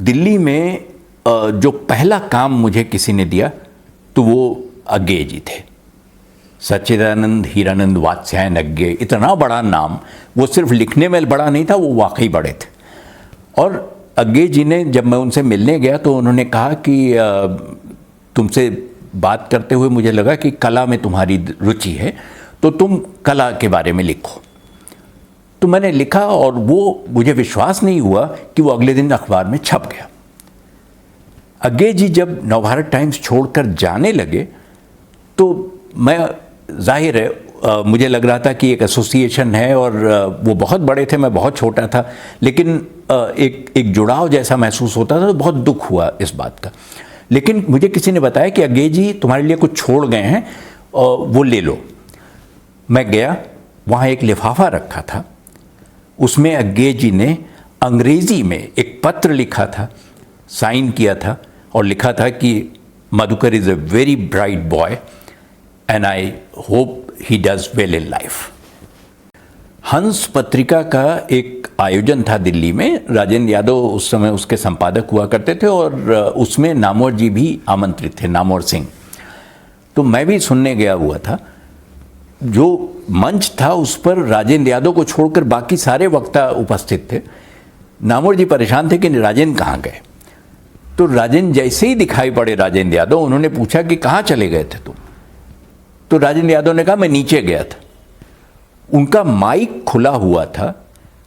दिल्ली में जो पहला काम मुझे किसी ने दिया तो वो अज्ञे जी थे। सच्चिदानंद हीरानंद वात्स्यायन अज्ञे, इतना बड़ा नाम, वो सिर्फ लिखने में बड़ा नहीं था, वो वाकई बड़े थे। और अज्ञे जी ने, जब मैं उनसे मिलने गया तो उन्होंने कहा कि तुमसे बात करते हुए मुझे लगा कि कला में तुम्हारी रुचि है, तो तुम कला के बारे में लिखो। तो मैंने लिखा और वो, मुझे विश्वास नहीं हुआ कि वो अगले दिन अखबार में छप गया। अज्ञे जी जब नवभारत टाइम्स छोड़कर जाने लगे तो मैं, जाहिर है मुझे लग रहा था कि एक एसोसिएशन है और वो बहुत बड़े थे, मैं बहुत छोटा था, लेकिन एक जुड़ाव जैसा महसूस होता था, तो बहुत दुख हुआ इस बात का। लेकिन मुझे किसी ने बताया कि अज्ञे जी तुम्हारे लिए कुछ छोड़ गए हैं, वो ले लो। मैं गया, वहाँ एक लिफाफा रखा था, उसमें अज्ञे जी ने अंग्रेज़ी में एक पत्र लिखा था, साइन किया था और लिखा था कि Madhukar is a very bright boy and I hope he does well in life. हंस पत्रिका का एक आयोजन था दिल्ली में, राजेंद्र यादव उस समय उसके संपादक हुआ करते थे और उसमें नामवर जी भी आमंत्रित थे, नामवर सिंह। तो मैं भी सुनने गया हुआ था। जो मंच था उस पर राजेंद्र यादव को छोड़कर बाकी सारे वक्ता उपस्थित थे। नामवर जी परेशान थे कि राजेंद्र कहाँ गए। तो राजेंद्र जैसे ही दिखाई पड़े राजेंद्र यादव, उन्होंने पूछा कि कहाँ चले गए थे तुम। तो राजेंद्र यादव ने कहा मैं नीचे गया था। उनका माइक खुला हुआ था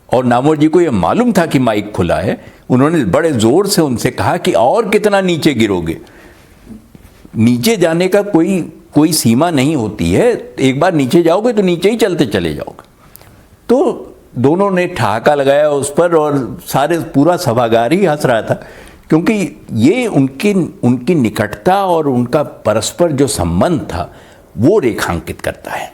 और नामवर जी को यह मालूम था कि माइक खुला है। उन्होंने बड़े जोर से उनसे कहा कि और कितना नीचे गिरोगे, नीचे जाने का कोई सीमा नहीं होती है, एक बार नीचे जाओगे तो नीचे ही चलते चले जाओगे। तो दोनों ने ठहाका लगाया उस पर और पूरा सभागार ही हंस रहा था, क्योंकि ये उनकी निकटता और उनका परस्पर जो संबंध था वो रेखांकित करता है।